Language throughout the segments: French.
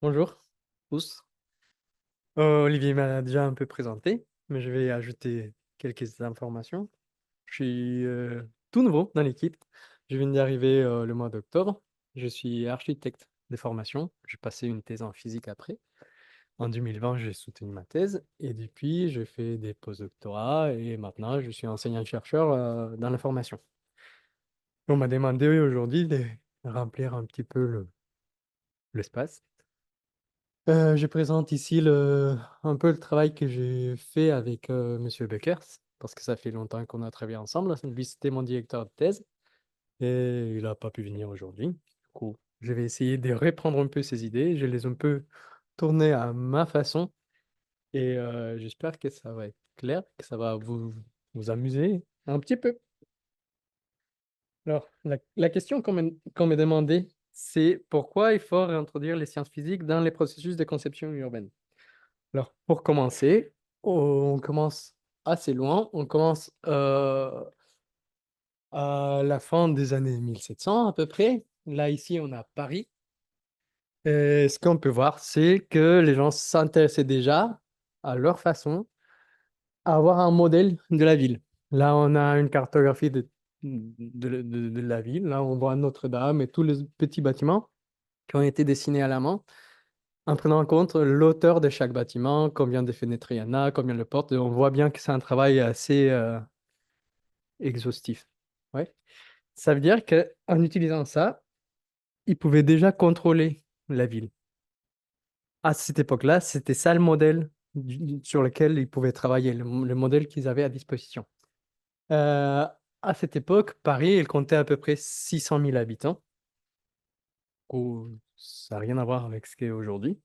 Bonjour tous. Olivier m'a déjà un peu présenté, mais je vais ajouter quelques informations. Je suis tout nouveau dans l'équipe. Je viens d'y arriver le mois d'octobre. Je suis architecte de formation. J'ai passé une thèse en physique après. En 2020, j'ai soutenu ma thèse et depuis, je fais des postdoctorats et maintenant, je suis enseignant-chercheur dans la formation. On m'a demandé aujourd'hui de remplir un petit peu l'espace. Je présente ici un peu le travail que j'ai fait avec Monsieur Beckers, parce que ça fait longtemps qu'on a travaillé ensemble. Lui, c'était mon directeur de thèse et il n'a pas pu venir aujourd'hui. Du coup, je vais essayer de reprendre un peu ses idées. Je les ai un peu tournées à ma façon et j'espère que ça va être clair, que ça va vous amuser un petit peu. Alors, la question qu'on m'a demandé, c'est pourquoi il faut réintroduire les sciences physiques dans les processus de conception urbaine. Alors, pour commencer, on commence assez loin. On commence à la fin des années 1700 à peu près. Là, ici, on a Paris. Et ce qu'on peut voir, c'est que les gens s'intéressaient déjà, à leur façon, à avoir un modèle de la ville. Là, on a une cartographie de la ville. Là, on voit Notre-Dame et tous les petits bâtiments qui ont été dessinés à la main, en prenant en compte l'auteur de chaque bâtiment, combien de fenêtres il y en a, combien de portes. On voit bien que c'est un travail assez exhaustif. Ouais. Ça veut dire qu'en utilisant ça, ils pouvaient déjà contrôler la ville. À cette époque-là, c'était ça le modèle sur lequel ils pouvaient travailler, le modèle qu'ils avaient à disposition. Euh, à cette époque, Paris, il comptait à peu près 600 000 habitants. Ça n'a rien à voir avec ce qu'est aujourd'hui.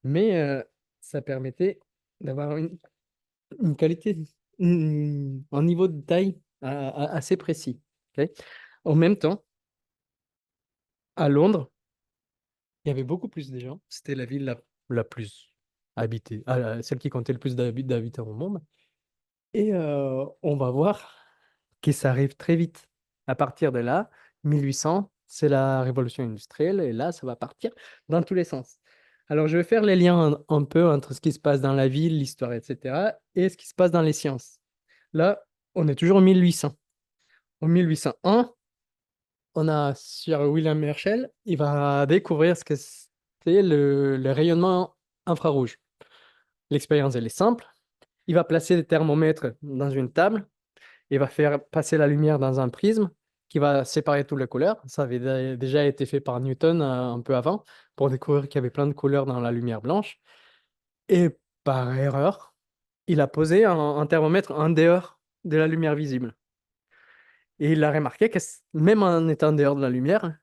Mais ça permettait d'avoir une qualité, un niveau de taille assez précis. Ok. En même temps, à Londres, il y avait beaucoup plus de gens. C'était la ville la plus habitée, celle qui comptait le plus d'habitants au monde. Et on va voir que ça arrive très vite. À partir de là, 1800, c'est la révolution industrielle, et là, ça va partir dans tous les sens. Alors, je vais faire les liens un peu entre ce qui se passe dans la ville, l'histoire, etc., et ce qui se passe dans les sciences. Là, on est toujours en 1800. En 1801, on a Sir William Herschel, il va découvrir ce que c'est le rayonnement infrarouge. L'expérience, elle est simple. Il va placer des thermomètres dans une table. Il va faire passer la lumière dans un prisme qui va séparer toutes les couleurs. Ça avait déjà été fait par Newton un peu avant pour découvrir qu'il y avait plein de couleurs dans la lumière blanche. Et par erreur, il a posé un thermomètre en dehors de la lumière visible. Et il a remarqué que même en étant en dehors de la lumière,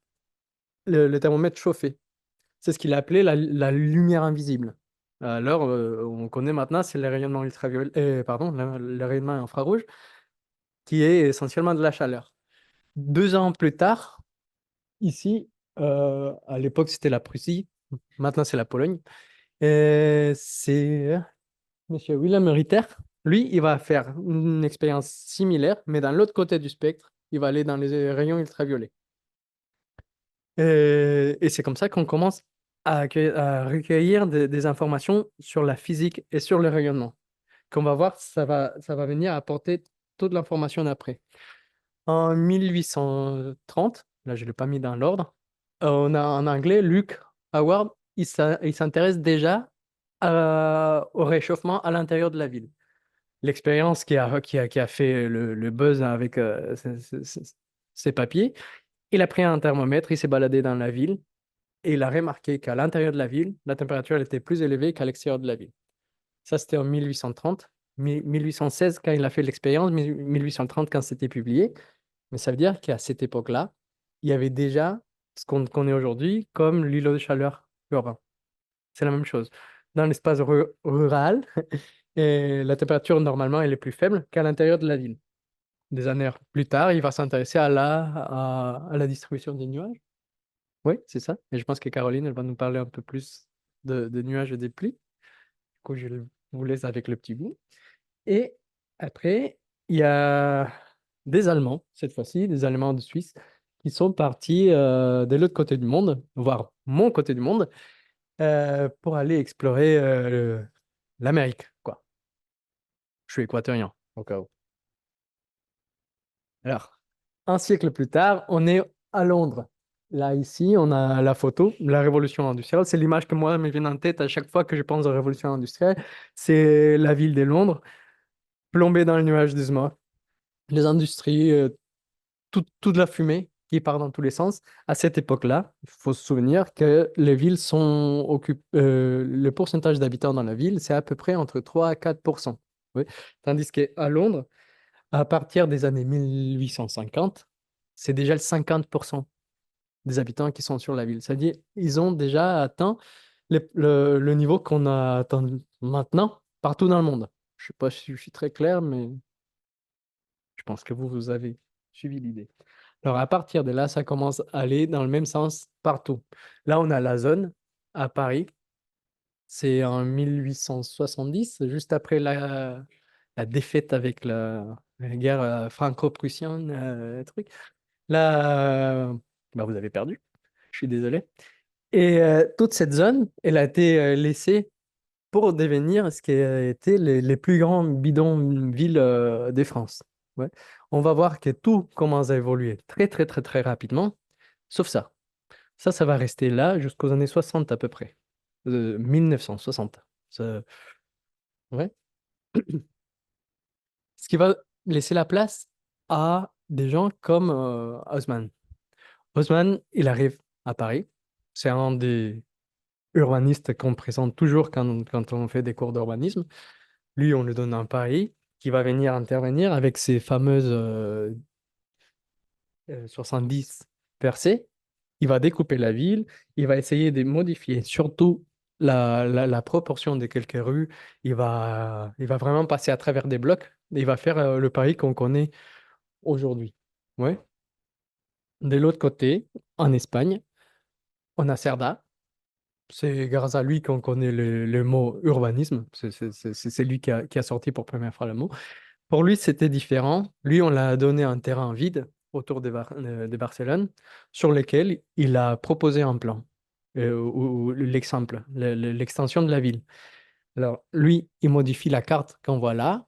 le thermomètre chauffait. C'est ce qu'il a appelé la lumière invisible. Alors, on connaît maintenant, c'est le rayonnement ultraviolet, pardon, le rayonnement infrarouge, qui est essentiellement de la chaleur. 2 ans plus tard, ici, à l'époque, c'était la Prussie, maintenant c'est la Pologne, et c'est Monsieur Wilhelm Ritter. Lui, il va faire une expérience similaire, mais dans l'autre côté du spectre, il va aller dans les rayons ultraviolets. Et c'est comme ça qu'on commence à recueillir des informations sur la physique et sur le rayonnement. Qu'on va voir, ça va venir apporter toute l'information d'après. En 1830, là je ne l'ai pas mis dans l'ordre, on a en anglais Luke Howard, il s'intéresse déjà au réchauffement à l'intérieur de la ville. L'expérience qui a fait le buzz avec ces papiers, il a pris un thermomètre, il s'est baladé dans la ville et il a remarqué qu'à l'intérieur de la ville, la température elle était plus élevée qu'à l'extérieur de la ville. Ça, c'était en 1830. 1816 quand il a fait l'expérience, 1830 quand c'était publié. Mais ça veut dire qu'à cette époque-là, il y avait déjà ce qu'on connaît aujourd'hui comme l'îlot de chaleur urbain. C'est la même chose. Dans l'espace rural, et la température, normalement, elle est plus faible qu'à l'intérieur de la ville. Des années plus tard, il va s'intéresser à la distribution des nuages. Oui, c'est ça. Et je pense que Caroline, elle va nous parler un peu plus de nuages et des pluies. Du coup, vous laisse avec le petit bout. Et après, il y a des Allemands, cette fois-ci, des Allemands de Suisse, qui sont partis de l'autre côté du monde, voire mon côté du monde, pour aller explorer l'Amérique, quoi. Je suis équatorien, au cas où. Alors, un siècle plus tard, on est à Londres. Là, ici, on a la photo, la révolution industrielle. C'est l'image que moi me vient en tête à chaque fois que je pense à révolution industrielle. C'est la ville de Londres, plombée dans le nuage de smog. Les industries, toute la fumée qui part dans tous les sens. À cette époque-là, il faut se souvenir que les villes sont le pourcentage d'habitants dans la ville, c'est à peu près entre 3 à 4%. Oui. Tandis qu'à Londres, à partir des années 1850, c'est déjà le 50% des habitants qui sont sur la ville. C'est-à-dire ils ont déjà atteint le niveau qu'on a atteint maintenant partout dans le monde. Je ne sais pas si je suis très clair, mais je pense que vous avez suivi l'idée. Alors, à partir de là, ça commence à aller dans le même sens partout. Là, on a la zone à Paris. C'est en 1870, juste après la défaite avec la guerre franco-prussienne, truc. Là, bah, vous avez perdu. Je suis désolé. Et toute cette zone, elle a été laissée pour devenir ce qui a été les plus grands bidonvilles de France. Ouais. On va voir que tout commence à évoluer très, très, très, très rapidement, sauf ça. Ça va rester là jusqu'aux années 60 à peu près. 1960. Ouais. Ce qui va laisser la place à des gens comme Haussmann. Haussmann, il arrive à Paris. C'est un des urbanistes qu'on présente toujours quand on fait des cours d'urbanisme. Lui, on lui donne un pari qui va venir intervenir avec ses fameuses 70 percées. Il va découper la ville, il va essayer de modifier surtout la proportion de quelques rues. Il va vraiment passer à travers des blocs et il va faire le Paris qu'on connaît aujourd'hui. Ouais. De l'autre côté, en Espagne, on a Cerda. C'est grâce à lui qu'on connaît le mot urbanisme. C'est lui qui a sorti pour première fois le mot. Pour lui, c'était différent. Lui, on l'a donné un terrain vide autour de Barcelone sur lequel il a proposé un plan, ou l'exemple, l'extension de la ville. Alors, lui, il modifie la carte qu'on voit là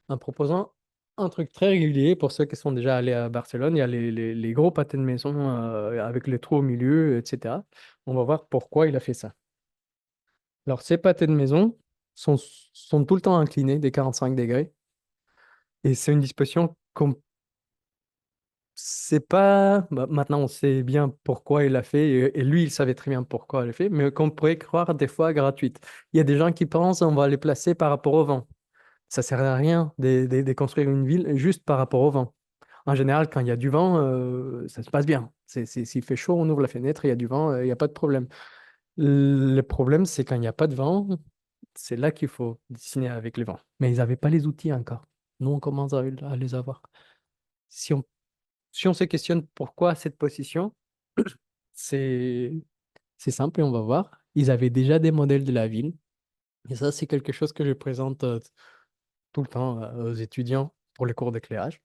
en proposant un truc très régulier pour ceux qui sont déjà allés à Barcelone. Il y a les gros pâtés de maison avec les trous au milieu, etc. On va voir pourquoi il a fait ça. Alors, ces pâtés de maison sont tout le temps inclinés des 45 degrés. Et c'est une disposition qu'on sait pas. Bah, maintenant, on sait bien pourquoi il l'a fait. Et lui, il savait très bien pourquoi il l'a fait, mais qu'on pourrait croire des fois gratuite. Il y a des gens qui pensent on va les placer par rapport au vent. Ça sert à rien de construire une ville juste par rapport au vent. En général, quand il y a du vent, ça se passe bien. S'il fait chaud, on ouvre la fenêtre, il y a du vent, il n'y a pas de problème. Le problème, c'est quand il n'y a pas de vent, c'est là qu'il faut dessiner avec le vent. Mais ils n'avaient pas les outils encore. Nous, on commence à les avoir. Si on, si on se questionne pourquoi cette position, c'est, c'est simple et on va voir. Ils avaient déjà des modèles de la ville. Et ça, c'est quelque chose que je présente tout le temps aux étudiants pour les cours d'éclairage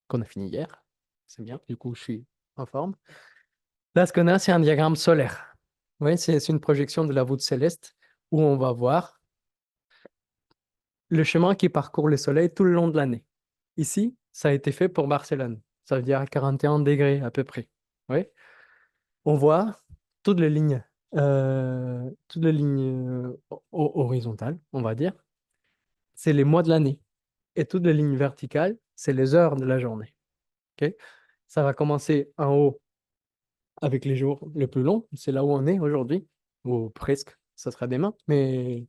qu'on a fini hier. C'est bien, du coup, je suis en forme. Là, ce qu'on a, c'est un diagramme solaire. Oui, c'est une projection de la voûte céleste où on va voir le chemin qui parcourt le soleil tout le long de l'année. Ici, ça a été fait pour Barcelone. Ça veut dire à 41 degrés à peu près. Oui. On voit toutes les lignes horizontales, on va dire, c'est les mois de l'année. Et toutes les lignes verticales, c'est les heures de la journée. Ok. Ça va commencer en haut avec les jours les plus longs. C'est là où on est aujourd'hui, ou presque, ça sera demain, mais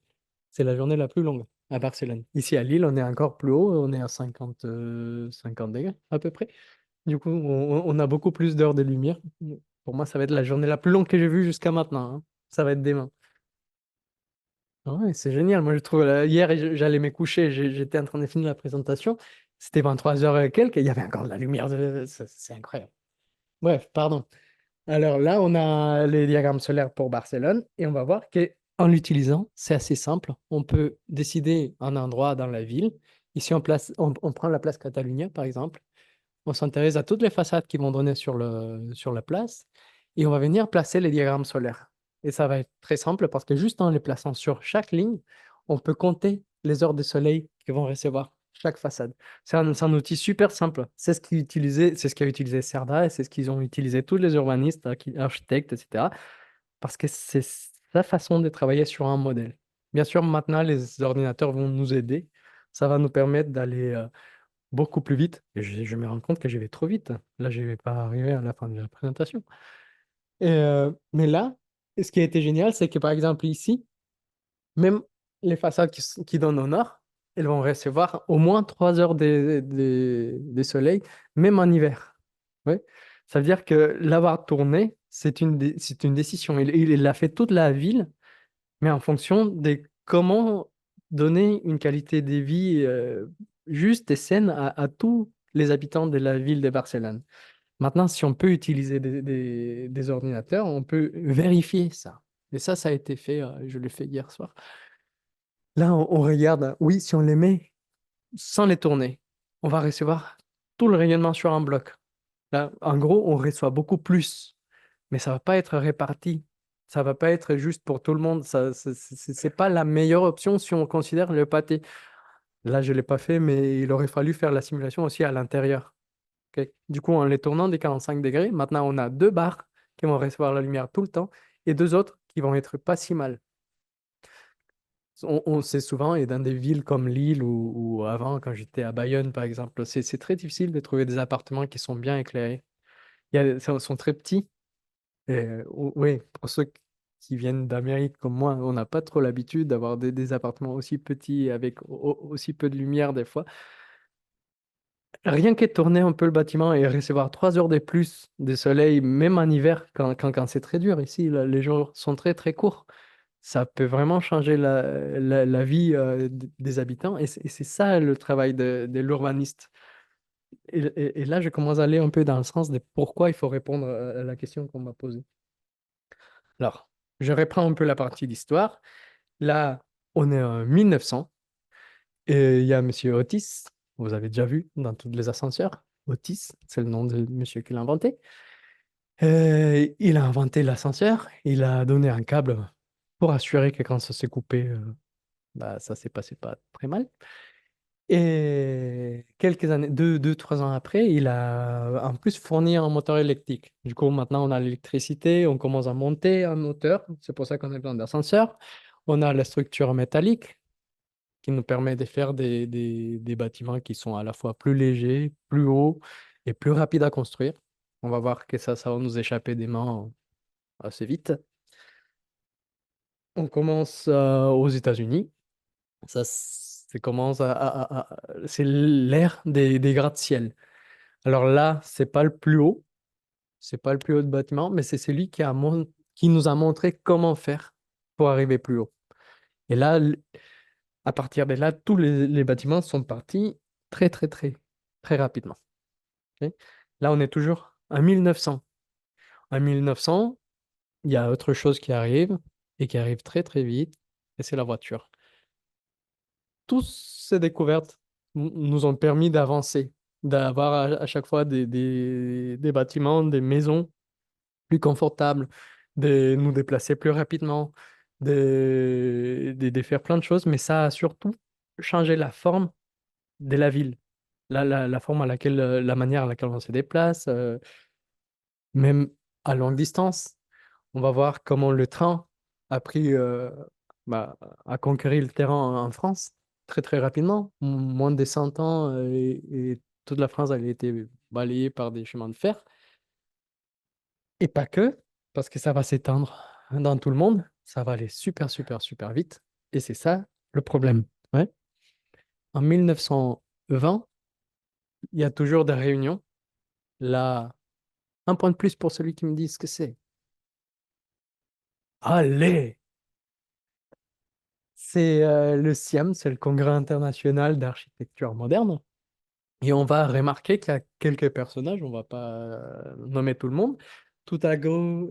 c'est la journée la plus longue à Barcelone. Ici à Lille, on est encore plus haut, on est à 50 degrés à peu près. Du coup, on a beaucoup plus d'heures de lumière. Pour moi, ça va être la journée la plus longue que j'ai vue jusqu'à maintenant, hein. Ça va être demain. Ah ouais, c'est génial. Moi, je trouve, hier, j'allais me coucher, j'étais en train de finir la présentation. C'était 23 heures et quelques, et il y avait encore de la lumière. C'est incroyable. Bref, pardon. Alors là, on a les diagrammes solaires pour Barcelone et on va voir qu'en l'utilisant, c'est assez simple. On peut décider un endroit dans la ville. Ici, on prend la place Catalunya, par exemple. On s'intéresse à toutes les façades qui vont donner sur la place et on va venir placer les diagrammes solaires. Et ça va être très simple parce que juste en les plaçant sur chaque ligne, on peut compter les heures de soleil que vont recevoir chaque façade. C'est un outil super simple. C'est ce qu'a utilisé Cerda et c'est ce qu'ils ont utilisé tous les urbanistes, architectes, etc. Parce que c'est sa façon de travailler sur un modèle. Bien sûr, maintenant, les ordinateurs vont nous aider. Ça va nous permettre d'aller beaucoup plus vite. Et je me rends compte que je vais trop vite. Là, je ne vais pas arriver à la fin de la présentation. Mais là, ce qui a été génial, c'est que par exemple ici, même les façades qui donnent au nord, elles vont recevoir au moins 3 heures de soleil, même en hiver. Ouais. Ça veut dire que l'avoir tourné, c'est une décision. Il a fait toute la ville, mais en fonction de comment donner une qualité de vie juste et saine à tous les habitants de la ville de Barcelone. Maintenant, si on peut utiliser des ordinateurs, on peut vérifier ça. Et ça a été fait, je l'ai fait hier soir. Là, on regarde, oui, si on les met sans les tourner, on va recevoir tout le rayonnement sur un bloc. Là, en gros, on reçoit beaucoup plus, mais ça va pas être réparti. Ça va pas être juste pour tout le monde. C'est pas la meilleure option si on considère le pâté. Là, je l'ai pas fait, mais il aurait fallu faire la simulation aussi à l'intérieur. Ok. Du coup, en les tournant des 45 degrés, maintenant on a deux barres qui vont recevoir la lumière tout le temps et deux autres qui vont être pas si mal. On sait souvent, et dans des villes comme Lille ou avant, quand j'étais à Bayonne par exemple, c'est très difficile de trouver des appartements qui sont bien éclairés. Ils sont très petits. Et, oui, pour ceux qui viennent d'Amérique comme moi, on n'a pas trop l'habitude d'avoir des appartements aussi petits avec aussi peu de lumière des fois. Rien que tourner un peu le bâtiment et recevoir 3 heures de plus de soleil, même en hiver, quand c'est très dur ici, là, les jours sont très très courts, ça peut vraiment changer la vie des habitants et c'est ça le travail de l'urbaniste. Et là, je commence à aller un peu dans le sens de pourquoi il faut répondre à la question qu'on m'a posée. Alors, je reprends un peu la partie d'histoire. Là, on est en 1900 et il y a Monsieur Otis, vous avez déjà vu dans tous les ascenseurs. Otis, c'est le nom de monsieur qui l'a inventé. Il a inventé l'ascenseur, il a donné un câble pour assurer que quand ça s'est coupé, bah, ça s'est passé pas très mal. Et quelques années, 3 ans après, il a en plus fourni un moteur électrique. Du coup, maintenant, on a l'électricité, on commence à monter un moteur. C'est pour ça qu'on a besoin d'ascenseur. On a la structure métallique qui nous permet de faire des bâtiments qui sont à la fois plus légers, plus hauts et plus rapides à construire. On va voir que ça va nous échapper des mains assez vite. On commence aux États-Unis. C'est l'ère des gratte-ciel. Alors là, c'est pas le plus haut, c'est pas le plus haut de bâtiment, mais c'est celui qui nous a montré comment faire pour arriver plus haut. Et là, à partir de là, tous les bâtiments sont partis très, très, très, très rapidement. Ok. Là, on est toujours à 1900. À 1900, il y a autre chose qui arrive et qui arrive très, très vite, et c'est la voiture. Toutes ces découvertes nous ont permis d'avancer, d'avoir à chaque fois des bâtiments, des maisons plus confortables, de nous déplacer plus rapidement, de faire plein de choses, mais ça a surtout changé la forme de la ville, la forme à laquelle, la manière à laquelle on se déplace, même à longue distance. On va voir comment le train a pris, bah, a conquéri le terrain en France très très rapidement. Moins de 100 ans et toute la France elle a été balayée par des chemins de fer. Et pas que, parce que ça va s'étendre dans tout le monde. Ça va aller super super super vite. Et c'est ça le problème. Ouais. En 1920, il y a toujours des réunions. Là, un point de plus pour celui qui me dit ce que c'est. Allez! C'est le CIAM, c'est le Congrès international d'architecture moderne. Et on va remarquer qu'il y a quelques personnages, on va pas nommer tout le monde. Tout à gauche,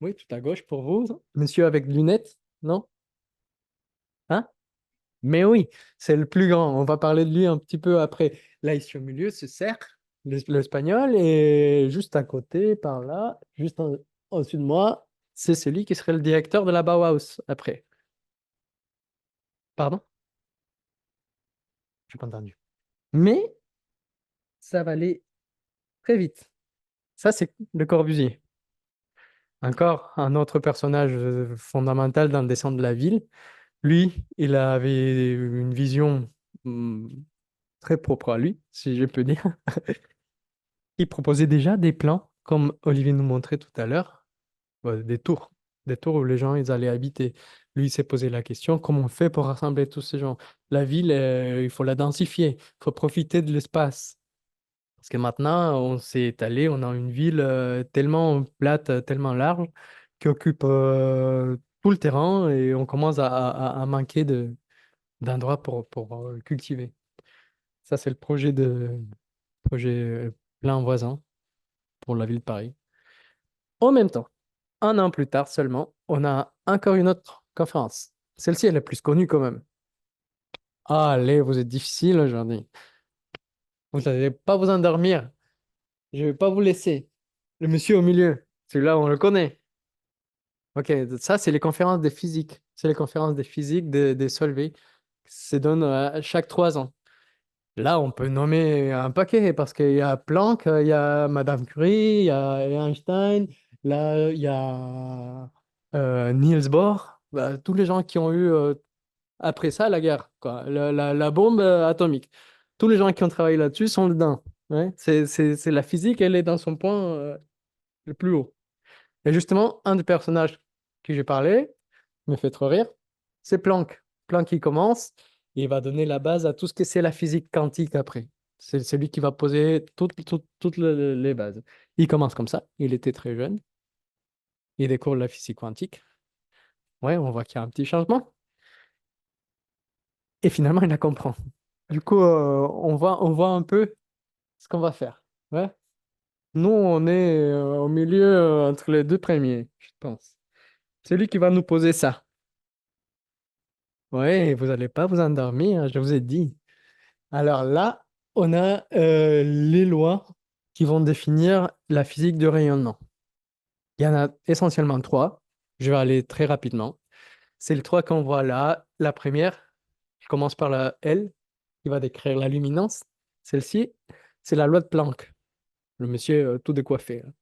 oui, tout à gauche pour vous, monsieur avec lunettes, non? Hein? Mais oui, c'est le plus grand. On va parler de lui un petit peu après. Là, ici au milieu, c'est Serre, l'espagnol, et juste à côté, par là, juste au-dessus de moi, c'est celui qui serait le directeur de la Bauhaus après. Pardon? Je n'ai pas entendu. Mais ça va aller très vite. Ça, c'est Le Corbusier. Encore un autre personnage fondamental dans le dessin de la ville. Lui, il avait une vision hum, très propre à lui, si je peux dire. Il proposait déjà des plans, comme Olivier nous montrait tout à l'heure, des tours où les gens ils allaient habiter. Lui, il s'est posé la question, comment on fait pour rassembler tous ces gens? La ville, il faut la densifier, il faut profiter de l'espace. Parce que maintenant, on s'est étalé, on a une ville tellement plate, tellement large, qui occupe tout le terrain et on commence à manquer d'endroits pour cultiver. Ça, c'est le projet plein voisin pour la ville de Paris. En même temps, un an plus tard seulement, on a encore une autre conférence. Celle-ci, elle est plus connue quand même. Ah, allez, vous êtes difficile aujourd'hui. Vous n'allez pas vous endormir. Je ne vais pas vous laisser. Le monsieur au milieu, celui-là, on le connaît. Ok, ça, c'est les conférences de physique. C'est les conférences de physique des Solvay qui se donnent chaque 3 ans. Là, on peut nommer un paquet parce qu'il y a Planck, il y a Madame Curie, il y a Einstein, là, il y a Niels Bohr, bah, tous les gens qui ont eu après ça la guerre, quoi, la bombe atomique. Tous les gens qui ont travaillé là-dessus sont dedans. Ouais. C'est la physique, elle est dans son point le plus haut. Et justement, un des personnages que j'ai parlé me fait trop rire, c'est Planck. Planck qui commence, et il va donner la base à tout ce que c'est la physique quantique après. C'est lui qui va poser toutes les bases. Il commence comme ça, il était très jeune, il découvre la physique quantique. Ouais, on voit qu'il y a un petit changement. Et finalement, il la comprend. Du coup, on voit un peu ce qu'on va faire. Ouais. Nous, on est au milieu entre les deux premiers, je pense. C'est lui qui va nous poser ça. Ouais, vous n'allez pas vous endormir, je vous ai dit. Alors là, on a les lois qui vont définir la physique du rayonnement. Il y en a essentiellement trois. Je vais aller très rapidement. C'est les trois qu'on voit là. La première, je commence par la L, qui va décrire la luminance. Celle-ci, c'est la loi de Planck. Le monsieur tout décoiffé, hein.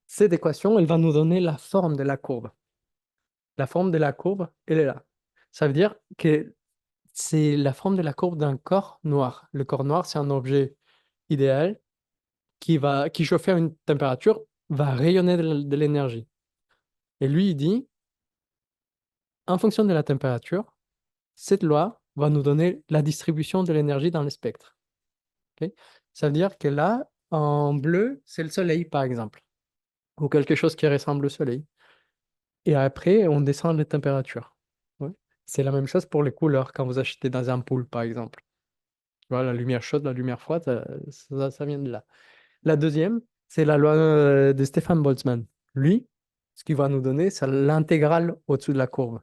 Cette équation, elle va nous donner la forme de la courbe. La forme de la courbe, elle est là. Ça veut dire que c'est la forme de la courbe d'un corps noir. Le corps noir, c'est un objet idéal qui chauffé à une température, va rayonner de l'énergie. Et lui, il dit, en fonction de la température, cette loi va nous donner la distribution de l'énergie dans le spectre. Ok. Ça veut dire que là, en bleu, c'est le soleil, par exemple, ou quelque chose qui ressemble au soleil. Et après, on descend les températures. Ouais. C'est la même chose pour les couleurs quand vous achetez dans un pool, par exemple. Tu vois, la lumière chaude, la lumière froide, ça vient de là. La deuxième, c'est la loi de Stefan Boltzmann. Lui, ce qu'il va nous donner, c'est l'intégrale au-dessus de la courbe.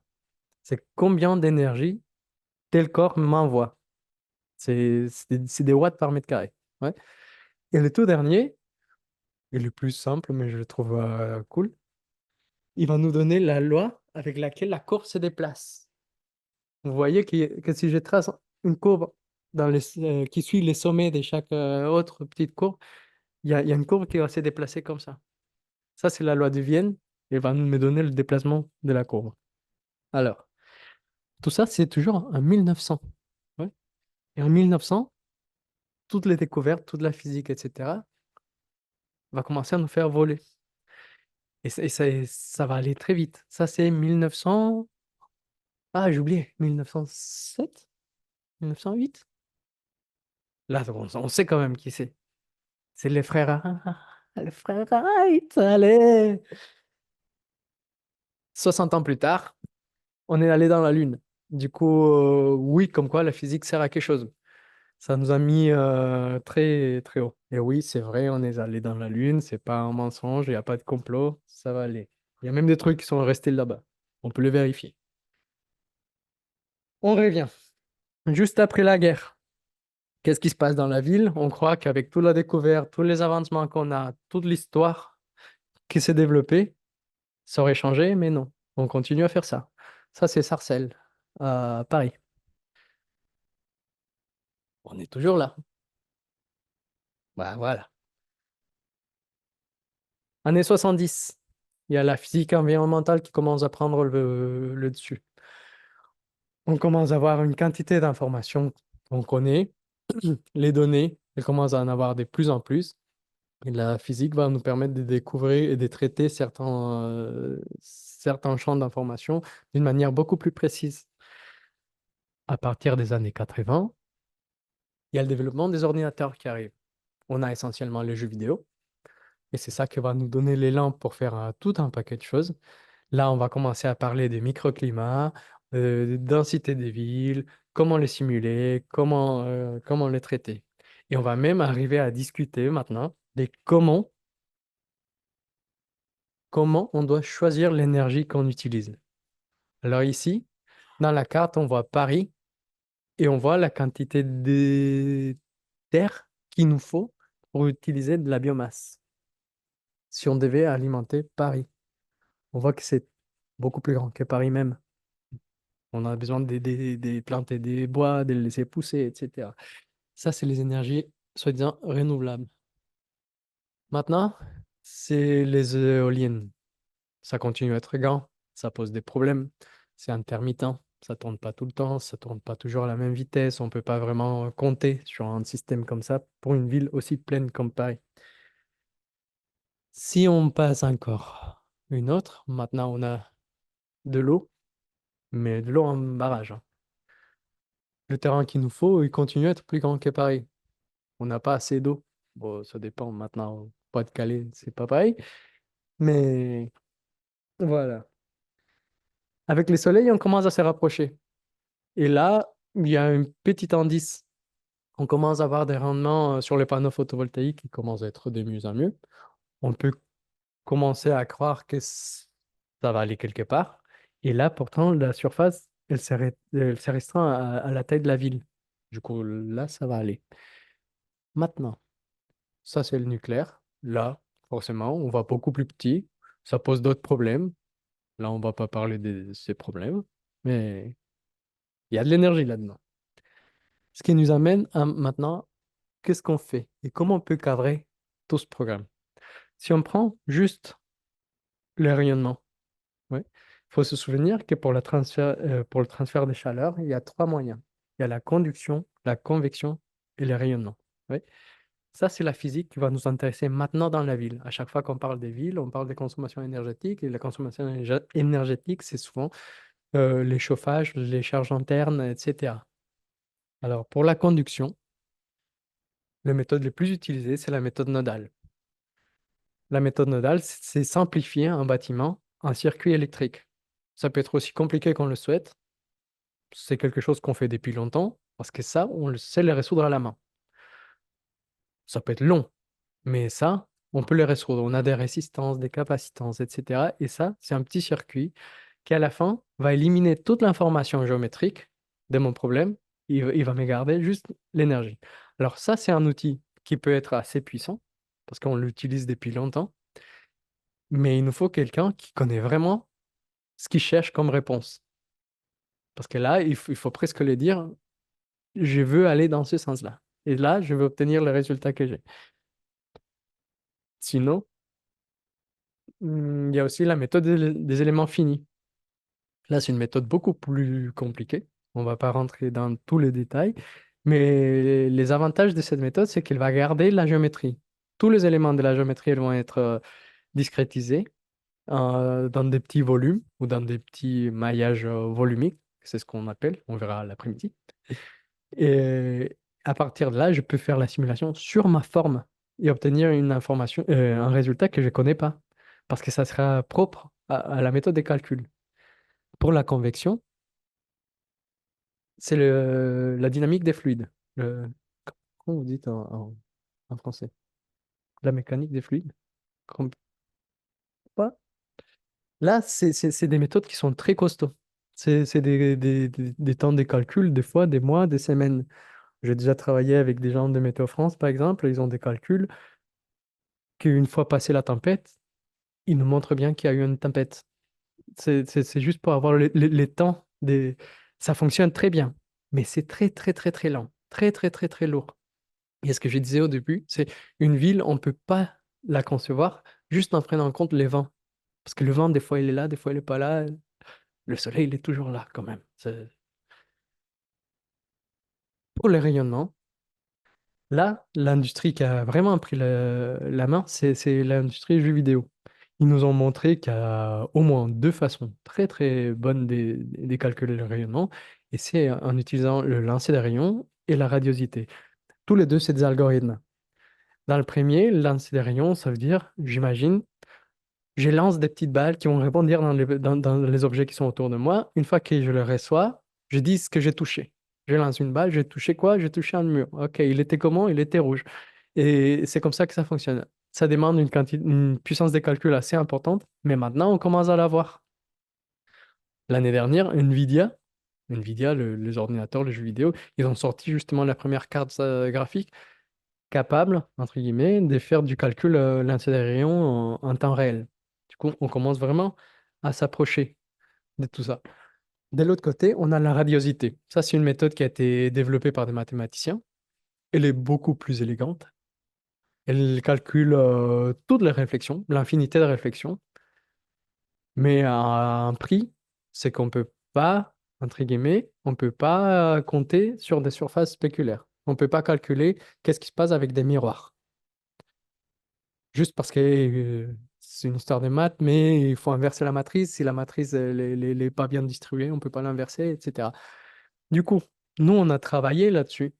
C'est combien d'énergie tel corps m'envoie. C'est des watts par mètre carré. Ouais. Et le tout dernier, et le plus simple, mais je le trouve cool, il va nous donner la loi avec laquelle la courbe se déplace. Vous voyez que si je trace une courbe qui suit les sommets de chaque autre petite courbe, il y a une courbe qui va se déplacer comme ça. Ça, c'est la loi de Vienne. Elle va me donner le déplacement de la courbe. Alors, tout ça, c'est toujours en 1900. Ouais. Et en 1900, toutes les découvertes, toute la physique, etc., va commencer à nous faire voler. Et ça va aller très vite. Ça, c'est 1900. Ah, j'ai oublié. 1907? 1908? Là, on sait quand même qui c'est. C'est les frères. Les frères Wright. Allez! 60 ans plus tard, on est allé dans la Lune. Du coup, oui, comme quoi la physique sert à quelque chose. Ça nous a mis très, très haut. Et oui, c'est vrai, on est allé dans la Lune, c'est pas un mensonge, il n'y a pas de complot, ça va aller. Il y a même des trucs qui sont restés là-bas. On peut le vérifier. On revient. Juste après la guerre, qu'est-ce qui se passe dans la ville? On croit qu'avec toute la découverte, tous les avancements qu'on a, toute l'histoire qui s'est développée, Ça aurait changé, mais non. On continue à faire ça. Ça, c'est Sarcelles, à Paris. On est toujours là. Bah voilà. Années 70, il y a la physique environnementale qui commence à prendre le dessus. On commence à avoir une quantité d'informations qu'on connaît. Les données, elles commencent à en avoir de plus en plus. Et la physique va nous permettre de découvrir et de traiter certains champs d'informations d'une manière beaucoup plus précise. À partir des années 80, il y a le développement des ordinateurs qui arrive. On a essentiellement les jeux vidéo, et c'est ça qui va nous donner l'élan pour faire tout un paquet de choses. Là, on va commencer à parler des microclimats, de densité des villes, comment les simuler, comment les traiter. Et on va même arriver à discuter maintenant des comment on doit choisir l'énergie qu'on utilise. Alors ici, dans la carte, on voit Paris et on voit la quantité de terre qu'il nous faut pour utiliser de la biomasse. Si on devait alimenter Paris, on voit que c'est beaucoup plus grand que Paris même. On a besoin de planter des bois, de les laisser pousser, etc. Ça, c'est les énergies soi-disant renouvelables. Maintenant, c'est les éoliennes. Ça continue à être grand, ça pose des problèmes, c'est intermittent, ça tourne pas tout le temps, ça tourne pas toujours à la même vitesse, on peut pas vraiment compter sur un système comme ça pour une ville aussi pleine comme Paris. Si on passe encore une autre, maintenant on a de l'eau, mais de l'eau en barrage, hein. Le terrain qu'il nous faut, il continue à être plus grand que Paris. On n'a pas assez d'eau. Bon, ça dépend maintenant, pas de Calais, c'est pas pareil, mais voilà. Avec les soleils, on commence à se rapprocher. Et là, il y a un petit indice. On commence à avoir des rendements sur les panneaux photovoltaïques qui commencent à être de mieux en mieux. On peut commencer à croire que ça va aller quelque part. Et là, pourtant, la surface, elle s'est restreinte à la taille de la ville. Du coup, là, ça va aller. Maintenant, ça, c'est le nucléaire. Là, forcément, on va beaucoup plus petit. Ça pose d'autres problèmes. Là, on va pas parler de ces problèmes. Mais il y a de l'énergie là-dedans. Ce qui nous amène à maintenant, qu'est-ce qu'on fait et comment on peut cadrer tout ce programme? Si on prend juste le rayonnement, ouais, il faut se souvenir que pour le transfert des chaleurs, il y a trois moyens. Il y a la conduction, la convection et le rayonnement. Ouais. Ça, c'est la physique qui va nous intéresser maintenant dans la ville. À chaque fois qu'on parle des villes, on parle des consommations énergétiques et la consommation énergétique, c'est souvent les chauffages, les charges internes, etc. Alors, pour la conduction, la méthode la plus utilisée, c'est la méthode nodale. La méthode nodale, c'est simplifier un bâtiment en circuit électrique. Ça peut être aussi compliqué qu'on le souhaite. C'est quelque chose qu'on fait depuis longtemps, parce que ça, on le sait les résoudre à la main. Ça peut être long, mais ça, on peut les résoudre. On a des résistances, des capacitances, etc. Et ça, c'est un petit circuit qui, à la fin, va éliminer toute l'information géométrique de mon problème. Il va me garder juste l'énergie. Alors ça, c'est un outil qui peut être assez puissant, parce qu'on l'utilise depuis longtemps. Mais il nous faut quelqu'un qui connaît vraiment ce qu'il cherche comme réponse. Parce que là, il faut presque le dire, je veux aller dans ce sens-là. Et là, je veux obtenir le résultat que j'ai. Sinon, il y a aussi la méthode des éléments finis. Là, c'est une méthode beaucoup plus compliquée. On ne va pas rentrer dans tous les détails. Mais les avantages de cette méthode, c'est qu'elle va garder la géométrie. Tous les éléments de la géométrie, elles vont être discrétisés dans des petits volumes ou dans des petits maillages volumiques. C'est ce qu'on appelle, on verra l'après-midi. Et à partir de là, je peux faire la simulation sur ma forme et obtenir une information, un résultat que je ne connais pas, parce que ça sera propre à la méthode des calculs. Pour la convection, c'est la dynamique des fluides. Comment vous dites en français? La mécanique des fluides? Com- Pas. Là, c'est des méthodes qui sont très costauds. C'est des temps de calcul, des fois des mois, des semaines. J'ai déjà travaillé avec des gens de Météo France, par exemple. Ils ont des calculs qu'une fois passé la tempête, il nous montre bien qu'il y a eu une tempête. C'est juste pour avoir les temps des... Ça fonctionne très bien, mais c'est très, très, très, très lent. Très, très, très, très lourd. Et ce que je disais au début, c'est une ville, on ne peut pas la concevoir juste en prenant en compte les vents. Parce que le vent, des fois, il est là, des fois, il n'est pas là. Le soleil, il est toujours là quand même. Pour le rayonnement, là, l'industrie qui a vraiment pris la main, c'est l'industrie jeux vidéo. Ils nous ont montré qu'il y a au moins deux façons très très bonnes de calculer le rayonnement, et c'est en utilisant le lancer des rayons et la radiosité. Tous les deux, c'est des algorithmes. Dans le premier, le lancer des rayons, ça veut dire, j'imagine, je lance des petites balles qui vont rebondir dans les objets qui sont autour de moi. Une fois que je le reçois, je dis ce que j'ai touché. Je lance une balle, j'ai touché quoi? J'ai touché un mur. Ok, il était comment? Il était rouge. Et c'est comme ça que ça fonctionne. Ça demande une puissance de calcul assez importante, mais maintenant on commence à l'avoir. L'année dernière, Nvidia, les ordinateurs, les jeux vidéo, ils ont sorti justement la première carte graphique capable, entre guillemets, de faire du calcul lancer des rayons en temps réel. Du coup, on commence vraiment à s'approcher de tout ça. De l'autre côté, on a la radiosité. Ça, c'est une méthode qui a été développée par des mathématiciens. Elle est beaucoup plus élégante. Elle calcule toutes les réflexions, l'infinité de réflexions, mais à un prix, c'est qu'on peut pas, entre guillemets, on peut pas compter sur des surfaces spéculaires. On peut pas calculer qu'est-ce qui se passe avec des miroirs. Juste parce que c'est une histoire de maths, mais il faut inverser la matrice. Si la matrice elle est pas bien distribuée, on peut pas l'inverser, etc. Du coup, nous, on a travaillé là-dessus.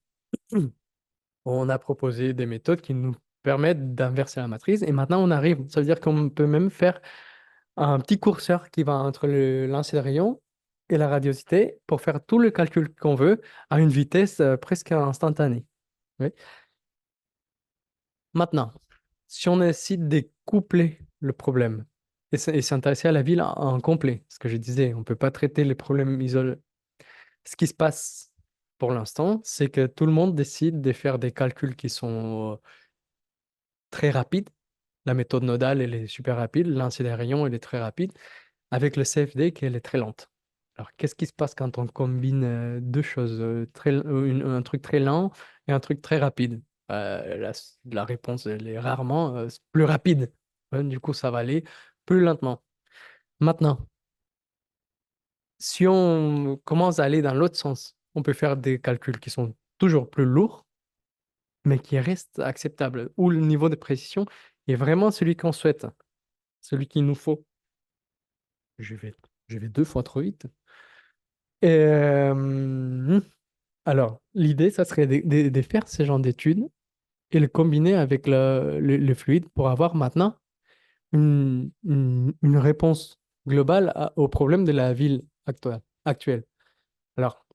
On a proposé des méthodes qui nous permettent d'inverser la matrice et maintenant on arrive. Ça veut dire qu'on peut même faire un petit curseur qui va entre le lancer de rayon et la radiosité pour faire tout le calcul qu'on veut à une vitesse presque instantanée. Oui. Maintenant, si on décide de coupler le problème et s'intéresser à la ville en complet, ce que je disais, on ne peut pas traiter les problèmes isolés. Ce qui se passe pour l'instant, c'est que tout le monde décide de faire des calculs qui sont très rapides. La méthode nodale, elle est super rapide. Lancer des rayons, elle est très rapide. Avec le CFD, qui elle est très lente. Alors, qu'est-ce qui se passe quand on combine deux choses, un truc très lent et un truc très rapide? La réponse, elle est rarement plus rapide. Du coup, ça va aller plus lentement. Maintenant, si on commence à aller dans l'autre sens, on peut faire des calculs qui sont toujours plus lourds, mais qui restent acceptables, où le niveau de précision est vraiment celui qu'on souhaite, celui qu'il nous faut. Je vais, je vais deux fois trop vite. Euh, alors, l'idée, ça serait de faire ce genre d'études et le combiner avec le fluide pour avoir maintenant une réponse globale au problème de la ville actuelle. Alors,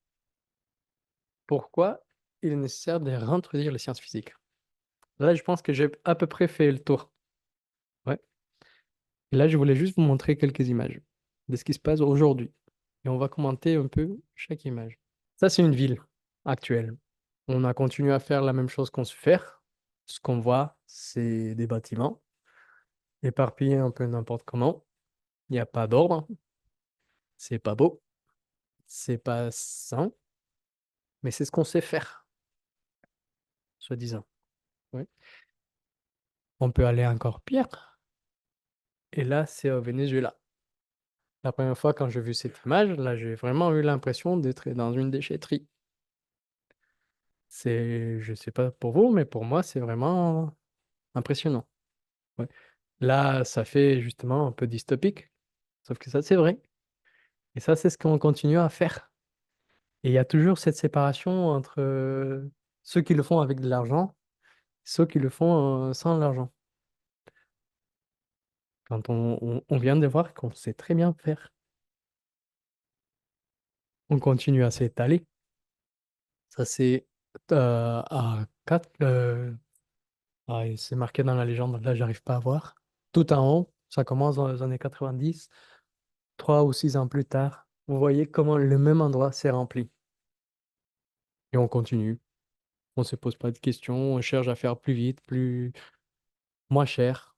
pourquoi il est nécessaire de réintroduire les sciences physiques? Là, je pense que j'ai à peu près fait le tour. Ouais. Et là, je voulais juste vous montrer quelques images de ce qui se passe aujourd'hui. Et on va commenter un peu chaque image. Ça, c'est une ville actuelle. On a continué à faire la même chose qu'on sait faire. Ce qu'on voit, c'est des bâtiments éparpillés un peu n'importe comment. Il n'y a pas d'ordre. C'est pas beau. C'est pas sain. Mais c'est ce qu'on sait faire, soi-disant. Oui. On peut aller encore pire. Et là, c'est au Venezuela. La première fois quand j'ai vu cette image, là, j'ai vraiment eu l'impression d'être dans une déchetterie. Je sais pas pour vous, mais pour moi, c'est vraiment impressionnant. Ouais. Là, ça fait justement un peu dystopique, sauf que ça, c'est vrai. Et ça, c'est ce qu'on continue à faire. Et il y a toujours cette séparation entre ceux qui le font avec de l'argent, ceux qui le font sans l'argent. Quand on vient de voir qu'on sait très bien faire, on continue à s'étaler. Ça, c'est à 4. C'est marqué dans la légende, là, j'arrive pas à voir. Tout en haut, ça commence dans les années 90, 3 ou 6 ans plus tard. Vous voyez comment le même endroit s'est rempli. Et on continue. On se pose pas de questions, on cherche à faire plus vite, moins cher.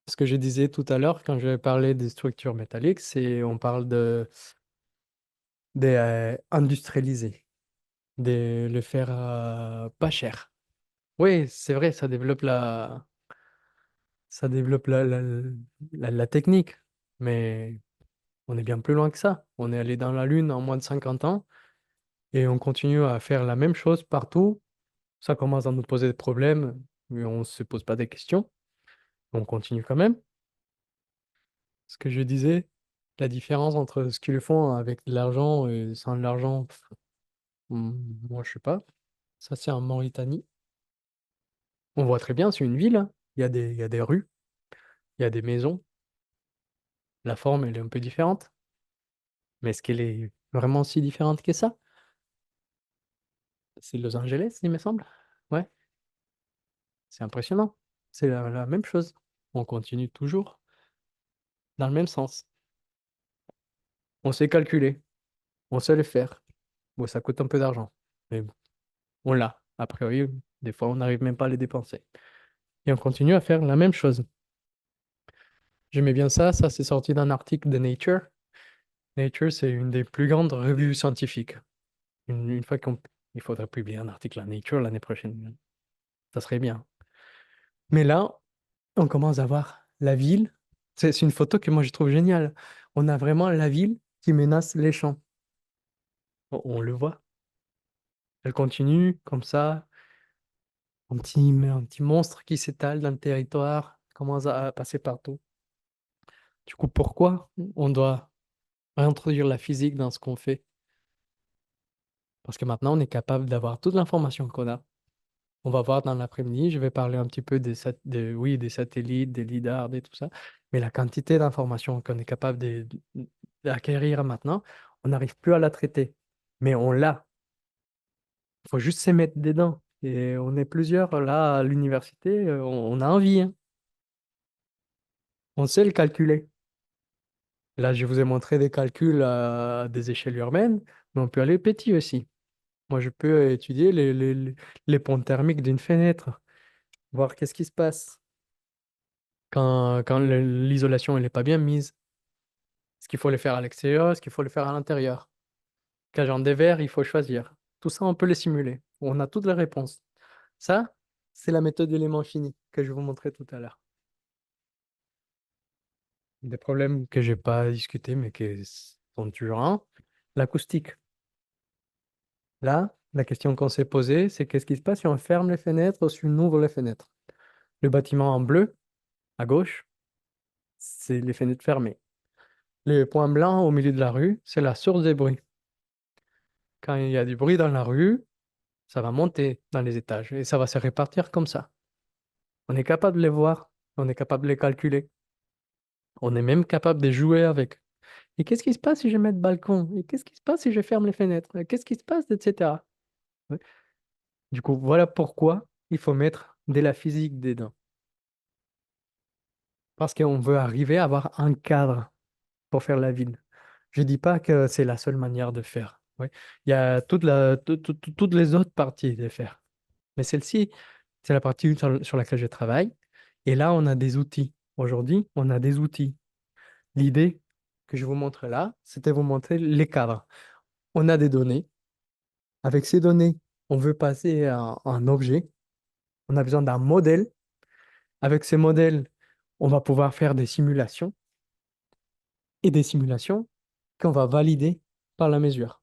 Ce que je disais tout à l'heure quand je parlais des structures métalliques, c'est on parle des industrialiser, de le faire pas cher. Oui, c'est vrai, ça développe la technique, mais on est bien plus loin que ça. On est allé dans la Lune en moins de 50 ans et on continue à faire la même chose partout. Ça commence à nous poser des problèmes, mais on ne se pose pas des questions. On continue quand même. Ce que je disais, la différence entre ce qu'ils font avec de l'argent et sans de l'argent, moi je sais pas. Ça, c'est en Mauritanie. On voit très bien, c'est une ville, hein. Il y a des rues, il y a des maisons. La forme, elle est un peu différente. Mais est-ce qu'elle est vraiment si différente que ça? C'est Los Angeles, il me semble. Ouais, c'est impressionnant. C'est la même chose. On continue toujours dans le même sens. On sait calculer, on sait le faire. Bon, ça coûte un peu d'argent, mais bon, on l'a. A priori, des fois, on n'arrive même pas à les dépenser. Et on continue à faire la même chose. J'aimais bien ça. Ça, c'est sorti d'un article de Nature. Nature, c'est une des plus grandes revues scientifiques. Une fois qu'on... Il faudrait publier un article à Nature l'année prochaine. Ça serait bien. Mais là, on commence à voir la ville. C'est une photo que moi, je trouve géniale. On a vraiment la ville qui menace les champs. On le voit. Elle continue comme ça. Un petit monstre qui s'étale dans le territoire, commence à passer partout. Du coup, pourquoi on doit réintroduire la physique dans ce qu'on fait? Parce que maintenant, on est capable d'avoir toute l'information qu'on a. On va voir dans l'après-midi, je vais parler un petit peu oui, des satellites, des lidars, et tout ça. Mais la quantité d'informations qu'on est capable d'acquérir maintenant, on n'arrive plus à la traiter. Mais on l'a. Il faut juste se mettre dedans. Et on est plusieurs là à l'université, on a envie, hein. On sait le calculer. Là, je vous ai montré des calculs à des échelles urbaines, mais on peut aller petit aussi. Moi, je peux étudier les ponts thermiques d'une fenêtre, voir qu'est-ce qui se passe quand l'isolation elle n'est pas bien mise. Est-ce qu'il faut le faire à l'extérieur? Est-ce qu'il faut le faire à l'intérieur? Quel genre de verre il faut choisir? Tout ça, on peut le simuler. On a toutes les réponses. Ça, c'est la méthode d'éléments finis que je vous montrais tout à l'heure. Des problèmes que j'ai pas discutés, mais qui sont toujours un. L'acoustique. Là, la question qu'on s'est posée, c'est qu'est-ce qui se passe si on ferme les fenêtres ou si on ouvre les fenêtres? Le bâtiment en bleu, à gauche, c'est les fenêtres fermées. Les points blancs au milieu de la rue, c'est la source des bruits. Quand il y a du bruit dans la rue, ça va monter dans les étages et ça va se répartir comme ça. On est capable de les voir, on est capable de les calculer, on est même capable de jouer avec. Et qu'est-ce qui se passe si je mets le balcon? Et qu'est-ce qui se passe si je ferme les fenêtres? Et qu'est-ce qui se passe, etc. Ouais. Du coup, voilà pourquoi il faut mettre de la physique dedans. Parce qu'on veut arriver à avoir un cadre pour faire la ville. Je dis pas que c'est la seule manière de faire. Ouais. Il y a toutes les autres parties de faire. Mais celle-ci, c'est la partie sur laquelle je travaille. Et là, on a des outils. Aujourd'hui, on a des outils. L'idée que je vous montre là, c'était vous montrer les cadres. On a des données. Avec ces données, on veut passer à un objet. On a besoin d'un modèle. Avec ces modèles, on va pouvoir faire des simulations et des simulations qu'on va valider par la mesure.